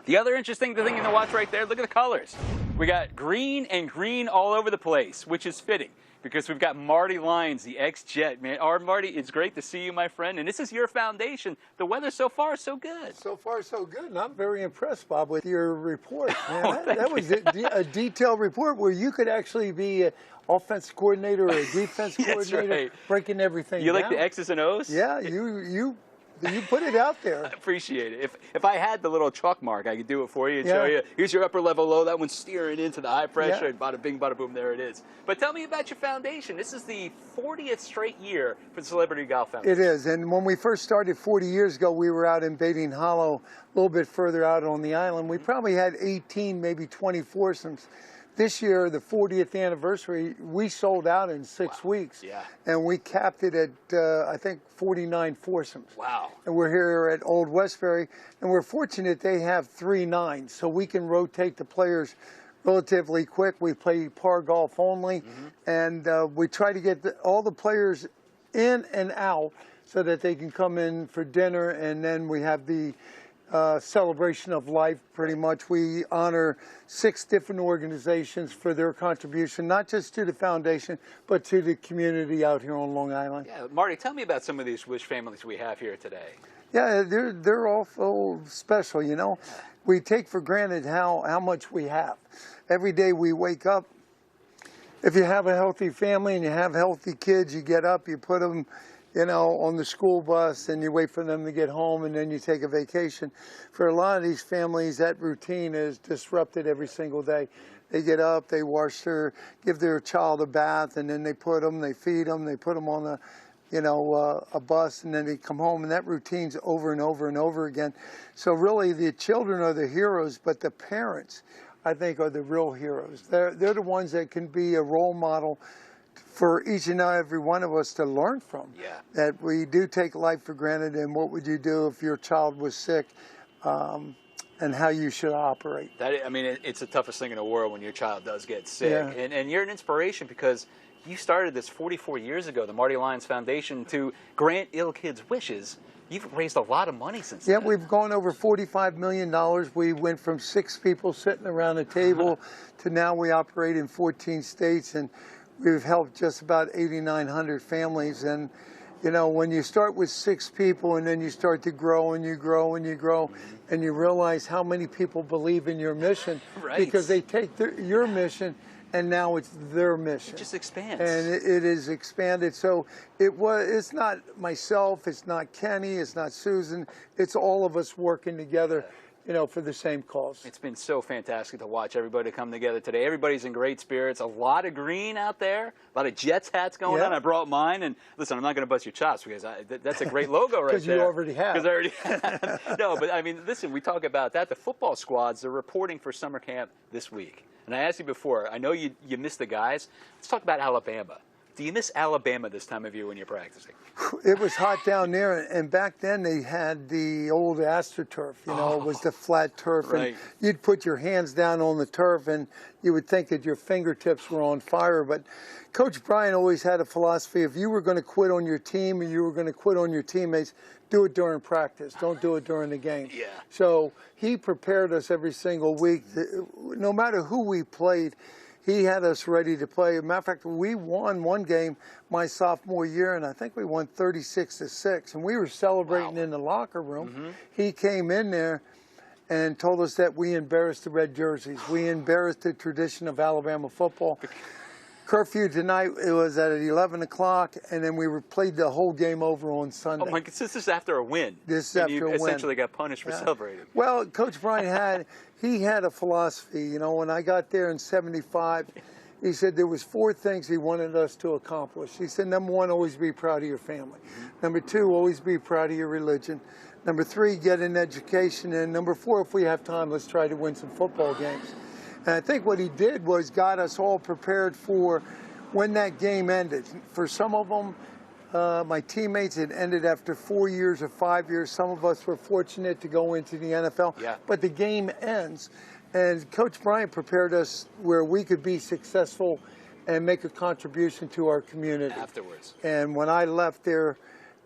The other interesting thing to watch right there, look at the colors. We got green and green all over the place, which is fitting because we've got Marty Lyons, the ex-Jet, man. Marty, it's great to see you, my friend. And this is your foundation. The weather so far is so good. So far, so good. And I'm very impressed, Bob, with your report, man. that was a detailed report where you could actually be an offense coordinator or a defense coordinator, right. Breaking everything down. You like the X's and O's? Yeah, you put it out there. I appreciate it. If I had the little chalk mark, I could do it for you and show you. Here's your upper level low. That one's steering into the high pressure. And bada bing, bada boom, there it is. But tell me about your foundation. This is the 40th straight year for the Celebrity Golf Foundation. It is. And when we first started 40 years ago, we were out in Baiting Hollow, a little bit further out on the island. We probably had 18, maybe 20 foursomes. This year, the 40th anniversary, we sold out in 6 weeks. Yeah. And we capped it at, I think, 49 foursomes. Wow. And we're here at Old Westbury, and we're fortunate they have 3 nines, so we can rotate the players relatively quick. We play par golf only, and we try to get all the players in and out so that they can come in for dinner, and then we have the celebration of life. Pretty much we honor 6 different organizations for their contribution, not just to the foundation, but to the community out here on Long Island. Yeah, Marty, tell me about some of these wish families we have here today. Yeah, they're all special, you know. We take for granted how much we have. Every day we wake up, if you have a healthy family and you have healthy kids, you get up, you put them, you know, on the school bus, and you wait for them to get home, and then you take a vacation. For a lot of these families, that routine is disrupted every single day. They get up, they give their child a bath, and then they put them, they feed them, they put them on a bus, and then they come home, and that routine's over and over and over again. So really, the children are the heroes, but the parents, I think, are the real heroes. They're the ones that can be a role model for each and every one of us to learn from. Yeah. That we do take life for granted, and what would you do if your child was sick, and how you should operate. I mean, it's the toughest thing in the world when your child does get sick. Yeah. And you're an inspiration because you started this 44 years ago, the Marty Lyons Foundation, to grant ill kids wishes. You've raised a lot of money since then. Yeah, we've gone over $45 million. We went from 6 people sitting around a table to now we operate in 14 states, and we've helped just about 8,900 families. And, you know, when you start with 6 people and then you start to grow and you grow and you grow, and you realize how many people believe in your mission, because they take your mission and now it's their mission. It just expands. And it is expanded. So it's not myself, it's not Kenny, it's not Susan, it's all of us working together, you know, for the same cause. It's been so fantastic to watch everybody come together today. Everybody's in great spirits. A lot of green out there. A lot of Jets hats going on. I brought mine. And listen, I'm not going to bust your chops because that's a great logo right there. Because you already have. Because I already have. No, but I mean, listen, we talk about that. The football squads are reporting for summer camp this week. And I asked you before, I know you missed the guys. Let's talk about Alabama. Do you miss Alabama this time of year when you're practicing? It was hot down there, and back then they had the old AstroTurf, you know, it was the flat turf, and you'd put your hands down on the turf, and you would think that your fingertips were on fire. But Coach Bryant always had a philosophy: if you were going to quit on your team or you were going to quit on your teammates, do it during practice. Don't do it during the game. Yeah. So he prepared us every single week. No matter who we played, he had us ready to play. As a matter of fact, we won one game my sophomore year, and I think we won 36-6. And we were celebrating in the locker room. He came in there and told us that we embarrassed the red jerseys. We embarrassed the tradition of Alabama football. Curfew tonight, it was at 11 o'clock, and then we played the whole game over on Sunday. Oh my God, this is after a win. This is after a win. You essentially got punished for celebrating. Well, Coach Bryant had a philosophy. You know, when I got there in '75, he said there was 4 things he wanted us to accomplish. He said, number 1, always be proud of your family. Number 2, always be proud of your religion. Number 3, get an education. And number 4, if we have time, let's try to win some football games. And I think what he did was got us all prepared for when that game ended. For some of them, my teammates, it ended after 4 years or 5 years. Some of us were fortunate to go into the NFL. Yeah. But the game ends. And Coach Bryant prepared us where we could be successful and make a contribution to our community. Afterwards. And when I left there,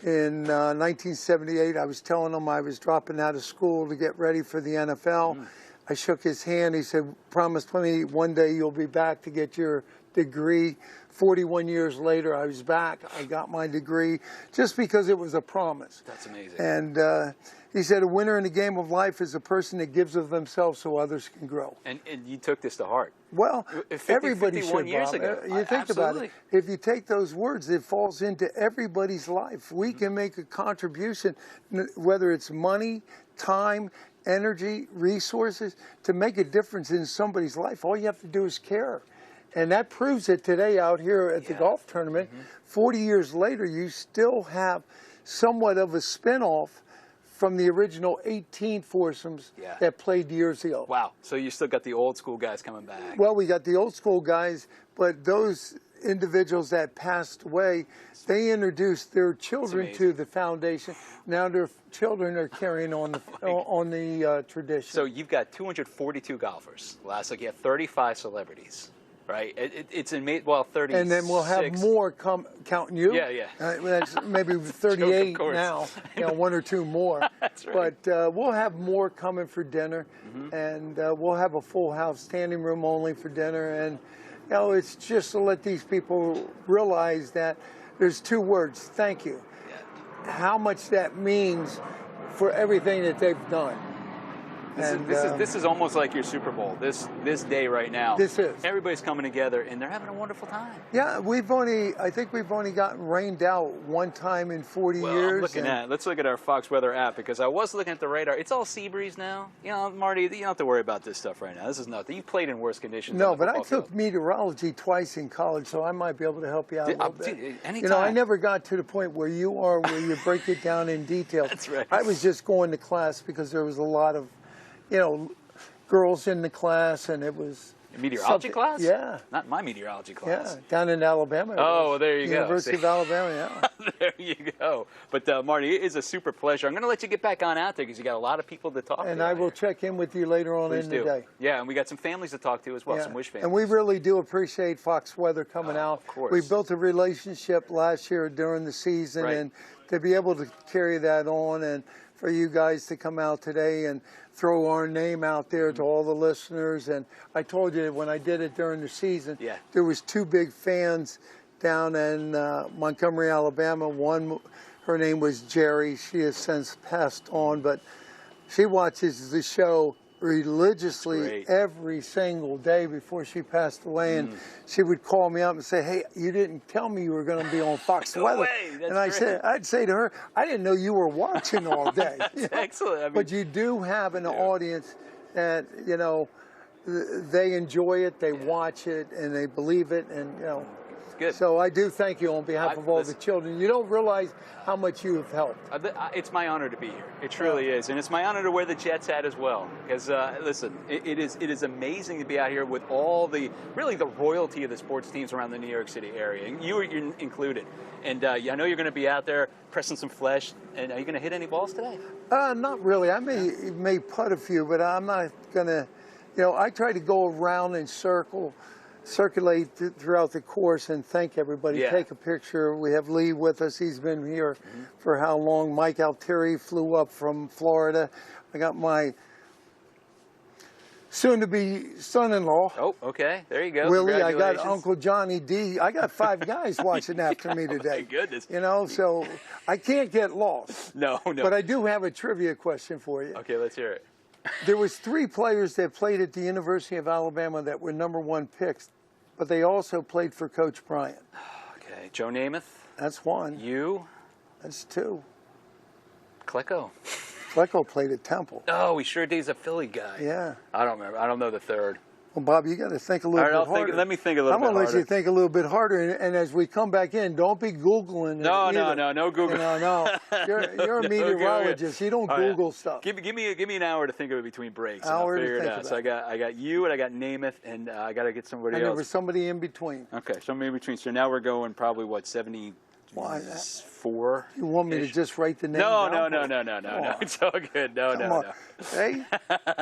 In 1978, I was telling him I was dropping out of school to get ready for the NFL. I shook his hand. He said, promise me one day you'll be back to get your degree. 41 years later, I was back. I got my degree just because it was a promise. That's amazing. And he said, a winner in the game of life is a person that gives of themselves so others can grow. And you took this to heart. Well, 50, everybody 51 should, years Bob. ago. You think about Absolutely. it. If you take those words, it falls into everybody's life. We can make a contribution, whether it's money, time, energy, resources, to make a difference in somebody's life. All you have to do is care. And that proves it today out here at the golf tournament. 40 years later, you still have somewhat of a spinoff from the original 18 foursomes that played years ago. Wow. So you still got the old school guys coming back. Well, we got the old school guys, but those individuals that passed away, they introduced their children to the foundation. Now their children are carrying on the tradition. So you've got 242 golfers. Last week you had 35 celebrities. Right, it's amazing. Well, 36. And then we'll have more counting you. Yeah. That's maybe 38 now. You know, one or two more. That's right. But we'll have more coming for dinner, and we'll have a full house, standing room only for dinner. And you know, it's just to let these people realize that there's two words: thank you. How much that means for everything that they've done. This is almost like your Super Bowl. This day right now. This is. Everybody's coming together and they're having a wonderful time. Yeah, I think we've only gotten rained out one time in 40 years. Let's look at our Fox Weather app, because I was looking at the radar. It's all sea breeze now. You know, Marty, you don't have to worry about this stuff right now. This is nothing. You played in worse conditions. No, but I took meteorology twice in college, so I might be able to help you out a little bit. Anytime. You know, I never got to the point where you are, where you break it down in detail. That's right. I was just going to class because there was a lot of, you know, girls in the class, and it was meteorology class? Yeah. Not my meteorology class. Yeah, down in Alabama. Oh, well, there you go. University of Alabama, yeah. There you go. But Marty, it is a super pleasure. I'm going to let you get back on out there because you got a lot of people to talk to. And I will check in with you later on in the day. Yeah, and we got some families to talk to as well, some Wish families. And we really do appreciate Fox Weather coming out. Of course. We built a relationship last year during the season, and to be able to carry that on, and for you guys to come out today and throw our name out there to all the listeners. And I told you when I did it during the season, there was two big fans down in Montgomery, Alabama. One, her name was Jerry. She has since passed on, but she watches the show religiously every single day before she passed away. And she would call me up and say, hey, you didn't tell me you were going to be on Fox Weather. And I'd say to her, I didn't know you were watching all day. That's excellent. I mean, but you do have an audience that, you know, they enjoy it, they watch it, and they believe it, and, you know. Good. So I do thank you on behalf of all the children. You don't realize how much you have helped. It's my honor to be here. It truly is. And it's my honor to wear the Jets hat as well. Because, listen, it is amazing to be out here with all the royalty of the sports teams around the New York City area. And you're included. And I know you're going to be out there pressing some flesh. And are you going to hit any balls today? Not really. I may putt a few, but I'm not going to, you know, I try to go around and circulate throughout the course and thank everybody. Take a picture. We have Lee with us. He's been here for how long? Mike Altieri flew up from Florida. I got my soon-to-be son-in-law. Oh, okay. There you go. Willie. I got Uncle Johnny D. I got 5 guys watching after me today. My goodness. You know, so I can't get lost. No. But I do have a trivia question for you. Okay, let's hear it. There was 3 players that played at the University of Alabama that were #1 picks, but they also played for Coach Bryant. Okay, Joe Namath. That's 1. You. That's 2. Klecko. Klecko played at Temple. Oh, he sure did. He's a Philly guy. Yeah. I don't remember. I don't know the 3rd. Well, Bob, you got to think a little bit harder. Let me think a little bit harder. I'm going to let you think a little bit harder, and as we come back in, don't be Googling. No Google. No. You're a meteorologist. You don't Google stuff. Give me an hour to think of it between breaks. I'll figure it out. So I got you, and I got Namath, and I got to get somebody else. And there was somebody in between. Okay, somebody in between. So now we're going probably, what, 74? You want me to just write the name down? No. It's all good. No. Hey?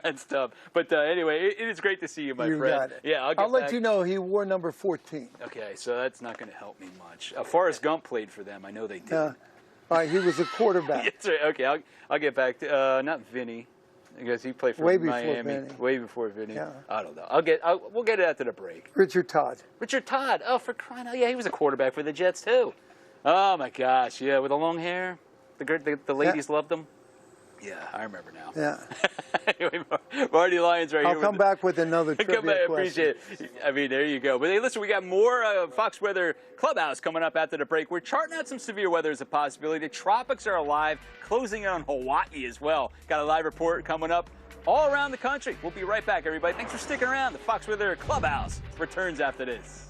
It's tough. But anyway, it is great to see you, my friend. Got it. Yeah, I'll let you know he wore number 14. Okay, so that's not going to help me much. Forrest Gump played for them. I know they did. All right, he was a quarterback. That's right. Okay, I'll get back to not Vinny, because he played for Way before Miami. Vinny. Way before Vinny. Yeah. I don't know. We'll get it after the break. Richard Todd. Richard Todd. Oh, for crying out! Yeah, he was a quarterback for the Jets too. Oh my gosh, yeah, with the long hair, the ladies loved him. Yeah, I remember now. Yeah. Anyway, Marty Lyons right here. I'll come back with another trivia Come back, question. appreciate it. I mean, there you go. But hey, listen, we got more Fox Weather Clubhouse coming up after the break. We're charting out some severe weather as a possibility. The tropics are alive, closing in on Hawaii as well. Got a live report coming up all around the country. We'll be right back, everybody. Thanks for sticking around. The Fox Weather Clubhouse returns after this.